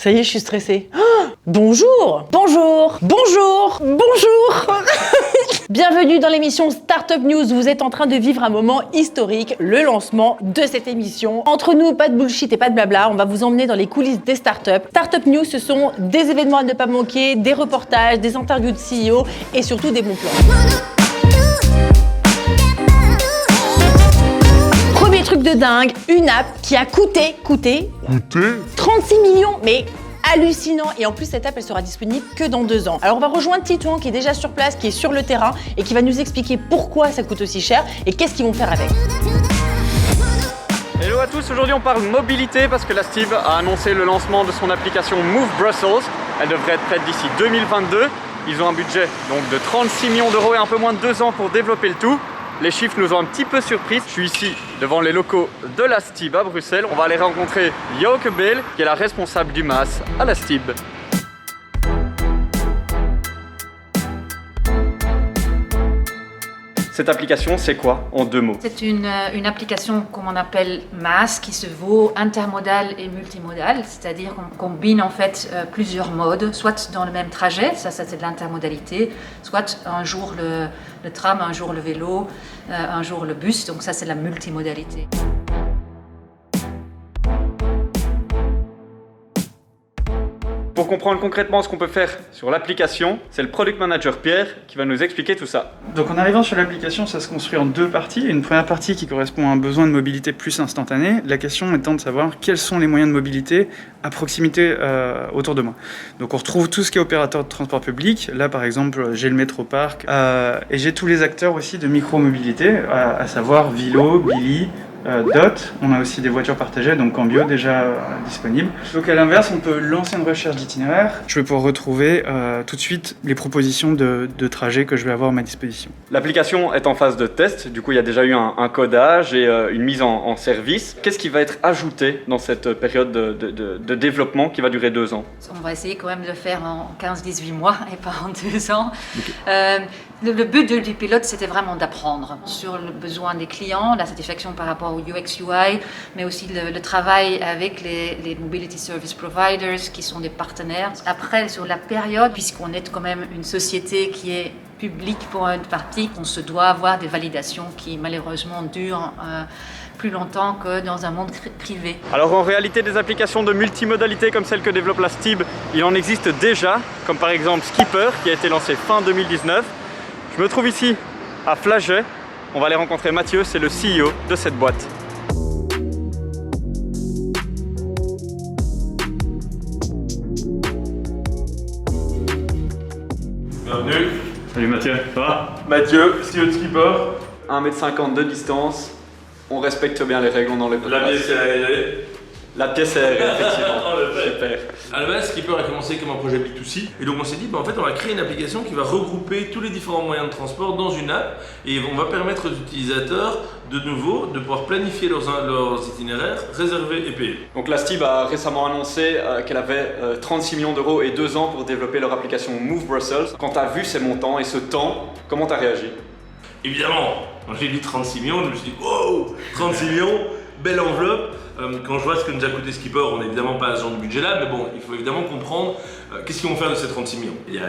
Ça y est, je suis stressée. Bonjour. Bienvenue dans l'émission Startup News. Vous êtes en train de vivre un moment historique, le lancement de cette émission. Entre nous, pas de bullshit et pas de blabla, on va vous emmener dans les coulisses des startups. Startup News, ce sont des événements à ne pas manquer, des reportages, des interviews de CEO et surtout des bons plans. Premier truc de dingue, une app qui a coûté 36 millions, mais hallucinant. Et en plus, cette app, elle sera disponible que dans 2 ans. Alors, on va rejoindre Titouan qui est déjà sur place, qui est sur le terrain et qui va nous expliquer pourquoi ça coûte aussi cher et qu'est-ce qu'ils vont faire avec. Hello à tous, aujourd'hui on parle mobilité parce que la Stib a annoncé le lancement de son application Move Brussels. Elle devrait être prête d'ici 2022. Ils ont un budget donc de 36 millions d'euros et un peu moins de 2 ans pour développer le tout. Les chiffres nous ont un petit peu surpris. Je suis ici devant les locaux de la Stib à Bruxelles. On va aller rencontrer Joke Beel, qui est la responsable du MaaS à la Stib. Cette application, c'est quoi en 2 mots? C'est une application qu'on appelle MaaS qui se veut intermodale et multimodale, c'est-à-dire qu'on combine en fait plusieurs modes, soit dans le même trajet, ça c'est de l'intermodalité, soit un jour le tram, un jour le vélo, un jour le bus, donc ça c'est la multimodalité. Pour comprendre concrètement ce qu'on peut faire sur l'application, c'est le Product Manager Pierre qui va nous expliquer tout ça. Donc en arrivant sur l'application, ça se construit en 2 parties. Une première partie qui correspond à un besoin de mobilité plus instantané, la question étant de savoir quels sont les moyens de mobilité à proximité autour de moi. Donc on retrouve tout ce qui est opérateur de transport public. Là par exemple, j'ai le métro-parc et j'ai tous les acteurs aussi de micro-mobilité, à savoir Vilo, Billy, Dot, on a aussi des voitures partagées, donc Cambio déjà disponible. Donc à l'inverse, on peut lancer une recherche d'itinéraire. Je vais pouvoir retrouver tout de suite les propositions de trajets que je vais avoir à ma disposition. L'application est en phase de test, du coup il y a déjà eu un codage et une mise en service. Qu'est-ce qui va être ajouté dans cette période de développement qui va durer 2 ans? On va essayer quand même de le faire en 15-18 mois et pas en 2 ans. Okay. Le but du pilote, c'était vraiment d'apprendre sur le besoin des clients, la satisfaction par rapport au UX UI, mais aussi le travail avec les Mobility Service Providers qui sont des partenaires. Après, sur la période, puisqu'on est quand même une société qui est publique pour une partie, on se doit avoir des validations qui malheureusement durent plus longtemps que dans un monde privé. Alors en réalité, des applications de multimodalité comme celle que développe la Stib, il en existe déjà, comme par exemple Skipper qui a été lancé fin 2019. Je me trouve ici à Flagey. On va aller rencontrer Mathieu, c'est le CEO de cette boîte. Bienvenue. Salut Mathieu, ça va? Mathieu, CEO de Skipper. 1,50 m de distance. On respecte bien les règles, on enlève La pièce est aérée. La pièce est aérée, effectivement. Super. À la base, Skipper a commencé comme un projet B2C et donc on s'est dit en fait on va créer une application qui va regrouper tous les différents moyens de transport dans une app et on va permettre aux utilisateurs de nouveau de pouvoir planifier leurs itinéraires, réserver et payer. Donc la Stib a récemment annoncé qu'elle avait 36 millions d'euros et 2 ans pour développer leur application Move Brussels. Quand tu as vu ces montants et ce temps, comment tu as réagi? Évidemment, quand j'ai dit 36 millions, je me suis dit wow, 36 millions, belle enveloppe. Quand je vois ce que nous a coûté Skipper, on n'est évidemment pas à ce genre de budget-là, mais bon, il faut évidemment comprendre qu'est-ce qu'ils vont faire de ces 36 millions. Il y a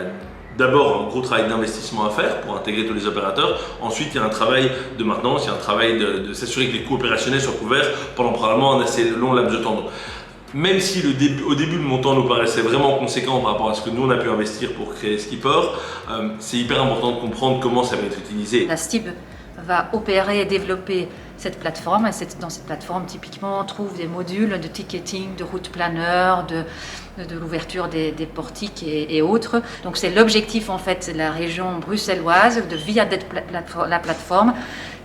d'abord un gros travail d'investissement à faire pour intégrer tous les opérateurs. Ensuite, il y a un travail de maintenance, il y a un travail de s'assurer que les coûts opérationnels soient couverts pendant probablement un assez long laps de temps. Même si au début le montant nous paraissait vraiment conséquent par rapport à ce que nous on a pu investir pour créer Skipper, c'est hyper important de comprendre comment ça va être utilisé. La Stib va opérer et développer cette plateforme. Et dans cette plateforme, typiquement, on trouve des modules de ticketing, de route planeur, de l'ouverture des portiques et autres. Donc c'est l'objectif en fait de la région bruxelloise de via la plateforme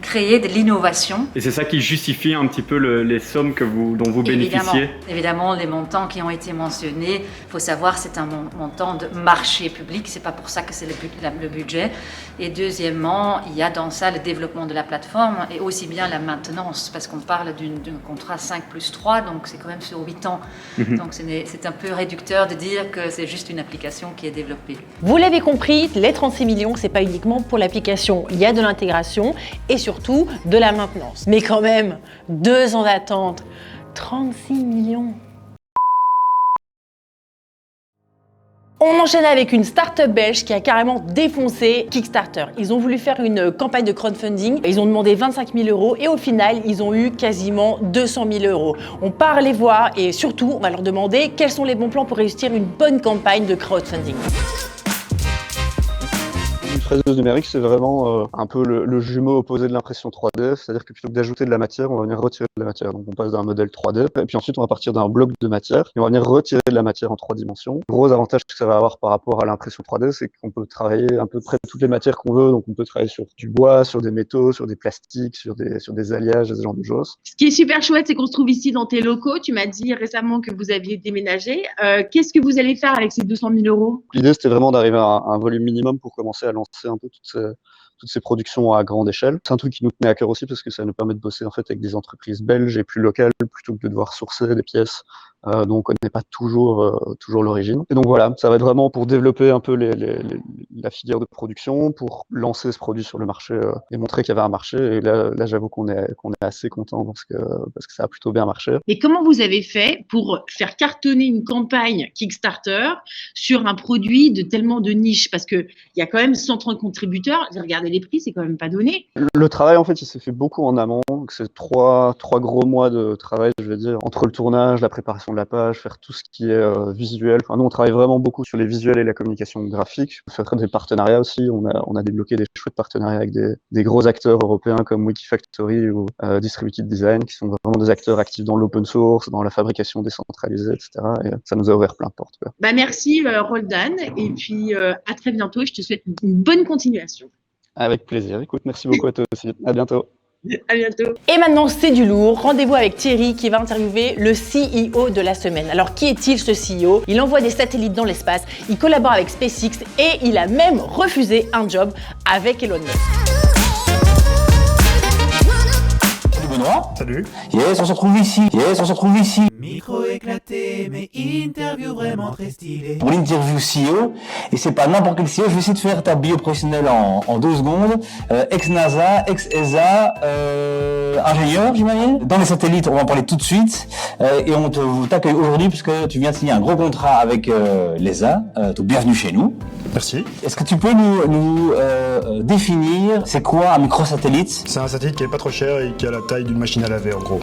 créer de l'innovation. Et c'est ça qui justifie un petit peu les sommes dont vous bénéficiez? Évidemment, les montants qui ont été mentionnés, il faut savoir c'est un montant de marché public, c'est pas pour ça que c'est le budget. Et deuxièmement, il y a dans ça le développement de la plateforme et aussi bien la maintenance, parce qu'on parle d'un contrat 5+3, donc c'est quand même sur 8 ans. Donc c'est un peu réducteur de dire que c'est juste une application qui est développée. Vous l'avez compris, les 36 millions, c'est pas uniquement pour l'application. Il y a de l'intégration et surtout de la maintenance. Mais quand même, 2 ans d'attente, 36 millions. On enchaîne avec une start-up belge qui a carrément défoncé Kickstarter. Ils ont voulu faire une campagne de crowdfunding, ils ont demandé 25 000 € et au final, ils ont eu quasiment 200 000 €. On part les voir et surtout, on va leur demander quels sont les bons plans pour réussir une bonne campagne de crowdfunding. Une fraiseuse numérique, c'est vraiment un peu le jumeau opposé de l'impression 3D, c'est-à-dire que plutôt que d'ajouter de la matière, on va venir retirer de la matière. Donc on passe d'un modèle 3D, et puis ensuite on va partir d'un bloc de matière, et on va venir retirer de la matière en 3 dimensions. Le gros avantage que ça va avoir par rapport à l'impression 3D, c'est qu'on peut travailler à peu près toutes les matières qu'on veut, donc on peut travailler sur du bois, sur des métaux, sur des plastiques, sur des alliages, ce genre de choses. Ce qui est super chouette, c'est qu'on se trouve ici dans tes locaux. Tu m'as dit récemment que vous aviez déménagé. Qu'est-ce que vous allez faire avec ces 200 000 €? L'idée, c'était vraiment d'arriver à un volume minimum pour commencer à lancer un peu toutes ces productions à grande échelle. C'est un truc qui nous tenait à cœur aussi parce que ça nous permet de bosser en fait avec des entreprises belges et plus locales plutôt que de devoir sourcer des pièces dont on connaît pas toujours l'origine. Et donc voilà, ça va être vraiment pour développer un peu la filière de production, pour lancer ce produit sur le marché et montrer qu'il y avait un marché. Et là j'avoue qu'on est assez content parce que ça a plutôt bien marché. Et comment vous avez fait pour faire cartonner une campagne Kickstarter sur un produit de tellement de niche? Parce que il y a quand même 130 contributeurs. J'ai regardé les prix, c'est quand même pas donné. Le travail, en fait, il s'est fait beaucoup en amont. Donc, c'est trois gros mois de travail, je vais dire, entre le tournage, la préparation de la page, faire tout ce qui est visuel. Enfin, nous, on travaille vraiment beaucoup sur les visuels et la communication graphique. On fait des partenariats aussi. On a débloqué des chouettes partenariats avec des gros acteurs européens comme Wikifactory ou Distributed Design, qui sont vraiment des acteurs actifs dans l'open source, dans la fabrication décentralisée, etc. Et ça nous a ouvert plein de portes, quoi. Bah merci Roldan. Et puis à très bientôt. Je te souhaite une bonne continuation. Avec plaisir. Écoute, merci beaucoup à toi aussi. À bientôt. À bientôt. Et maintenant, c'est du lourd. Rendez-vous avec Thierry qui va interviewer le CEO de la semaine. Alors, qui est-il ce CEO? Il envoie des satellites dans l'espace, il collabore avec SpaceX et il a même refusé un job avec Elon Musk. Benoît. Salut. Yes, on se retrouve ici. Micro éclaté, mais interview vraiment très stylée. Pour l'interview CEO, et c'est pas n'importe quel CEO, je vais essayer de faire ta bio professionnelle en 2 secondes. Ex-NASA, ex-ESA, ingénieur, j'imagine. Dans les satellites, on va en parler tout de suite. Et on t'accueille aujourd'hui puisque tu viens de signer un gros contrat avec l'ESA. Donc bienvenue chez nous. Merci. Est-ce que tu peux nous définir c'est quoi un microsatellite? C'est un satellite qui est pas trop cher et qui a la taille d'une machine à laver en gros.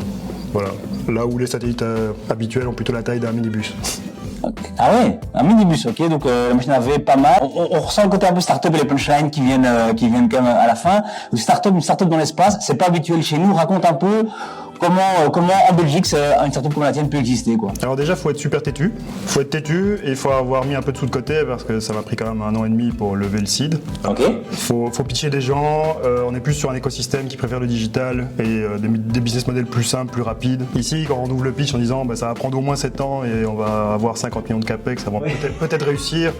Voilà. Là où les satellites habituels ont plutôt la taille d'un minibus. Ah ouais, un minibus, ok, donc la machine à laver pas mal. On ressent le côté un peu start-up et les punchlines qui viennent quand même à la fin. Une start-up dans l'espace, c'est pas habituel chez nous. Raconte un peu comment en Belgique une start-up comme la tienne peut exister, quoi. Alors déjà, faut être super têtu. Faut être têtu et il faut avoir mis un peu de sous de côté parce que ça m'a pris quand même 1 an et demi pour lever le seed. Ok. Faut pitcher des gens. On est plus sur un écosystème qui préfère le digital et des business models plus simples, plus rapides. Ici, quand on ouvre le pitch en disant ça va prendre au moins 7 ans et on va avoir 50 millions de capex, ça va peut-être réussir.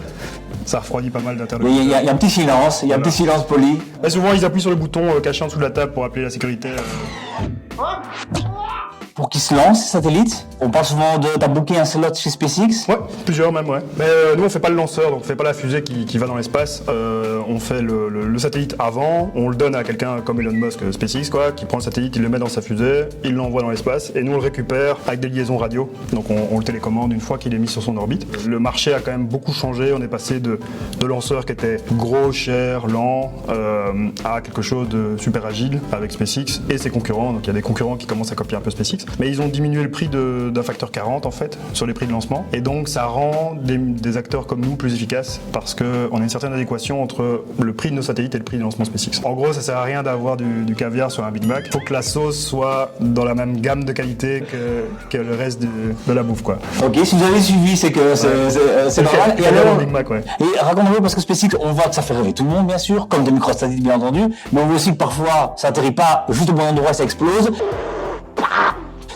Ça refroidit pas mal d'interlocuteurs. Il y a un petit silence, un petit silence poli. Et souvent, ils appuient sur le bouton caché en dessous de la table pour appeler la sécurité. Pour qu'ils se lancent, ces satellites, on parle souvent de t'as booké un slot chez SpaceX. Ouais, plusieurs même, ouais. Mais nous, on fait pas le lanceur, donc on fait pas la fusée qui va dans l'espace. On fait le satellite avant, on le donne à quelqu'un comme Elon Musk, SpaceX, quoi, qui prend le satellite, il le met dans sa fusée, il l'envoie dans l'espace, et nous, on le récupère avec des liaisons radio. Donc on le télécommande une fois qu'il est mis sur son orbite. Le marché a quand même beaucoup changé. On est passé de lanceurs qui étaient gros, chers, lents, à quelque chose de super agile avec SpaceX et ses concurrents. Donc il y a des concurrents qui commencent à copier un peu SpaceX. Mais ils ont diminué le prix d'un facteur 40 en fait sur les prix de lancement. Et donc ça rend des acteurs comme nous plus efficaces parce qu'on a une certaine adéquation entre le prix de nos satellites et le prix de lancement SpaceX. En gros, ça sert à rien d'avoir du caviar sur un Big Mac. Il faut que la sauce soit dans la même gamme de qualité que le reste de la bouffe, quoi. Ok, si vous avez suivi, c'est que c'est normal. Et alors, Big Mac, ouais. Et raconte-moi, parce que SpaceX, on voit que ça fait rêver tout le monde, bien sûr, comme des microsatellites, bien entendu, mais on voit aussi que parfois, ça atterrit pas juste au bon endroit et ça explose.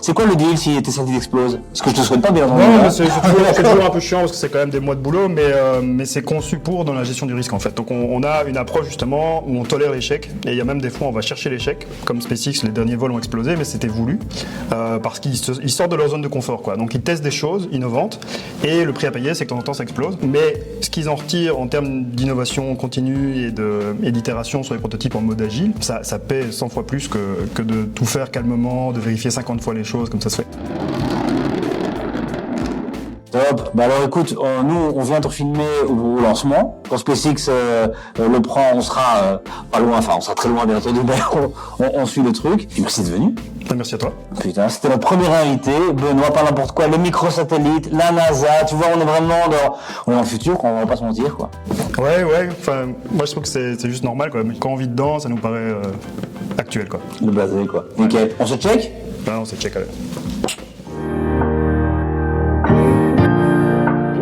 C'est quoi le deal si tes satellites explosent? Parce que je te souhaite pas, bien entendu. Non, mais c'est toujours un peu chiant parce que c'est quand même des mois de boulot, mais c'est conçu pour dans la gestion du risque en fait. Donc on a une approche justement où on tolère l'échec et il y a même des fois on va chercher l'échec. Comme SpaceX, les derniers vols ont explosé, mais c'était voulu parce qu'ils sortent de leur zone de confort, quoi. Donc ils testent des choses innovantes et le prix à payer c'est que de temps en temps ça explose. Mais ce qu'ils en retirent en termes d'innovation continue et d'itération sur les prototypes en mode agile, ça paie 100 fois plus que de tout faire calmement, de vérifier 50 fois les choses comme ça se fait. Top. Bah alors écoute, nous on vient te filmer au lancement. Quand SpaceX le prend, on sera pas loin, enfin on sera très loin bien entendu, mais on suit le truc. Puis merci de venir. Merci à toi. Putain, c'était notre premier invité, Benoît, pas n'importe quoi, le microsatellite, la NASA, tu vois, on est vraiment dans le futur, quoi, on va pas se mentir, quoi. Ouais, enfin, moi je trouve que c'est juste normal, quoi. Quand on vit dedans, ça nous paraît actuel, quoi. Le blasé, quoi. Nickel. On se check? On se check, allez.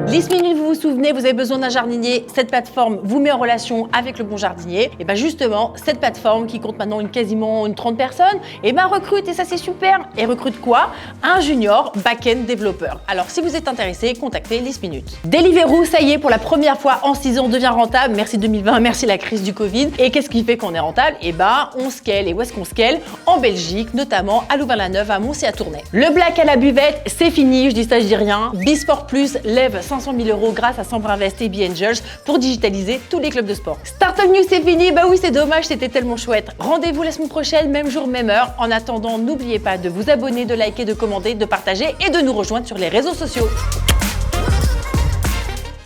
10 minutes, vous vous souvenez, vous avez besoin d'un jardinier, cette plateforme vous met en relation avec le bon jardinier. Et bien justement, cette plateforme qui compte maintenant quasiment une 30 personnes, et ben recrute, et ça c'est super. Et recrute quoi? Un junior back-end développeur. Alors si vous êtes intéressé, contactez 10 minutes. Deliveroo, ça y est, pour la première fois en 6 ans, devient rentable. Merci 2020, merci la crise du Covid. Et qu'est-ce qui fait qu'on est rentable? Et ben on scale. Et où est-ce qu'on scale? En Belgique, notamment à Louvain-la-Neuve, à Mons et à Tournai. Le black à la buvette, c'est fini, je dis ça, je dis rien. Bisport Plus lève 500 000 € grâce à Sambre Invest et B-Angels pour digitaliser tous les clubs de sport. Startup News, c'est fini. Bah oui, c'est dommage, c'était tellement chouette. Rendez-vous la semaine prochaine, même jour, même heure. En attendant, n'oubliez pas de vous abonner, de liker, de commenter, de partager et de nous rejoindre sur les réseaux sociaux.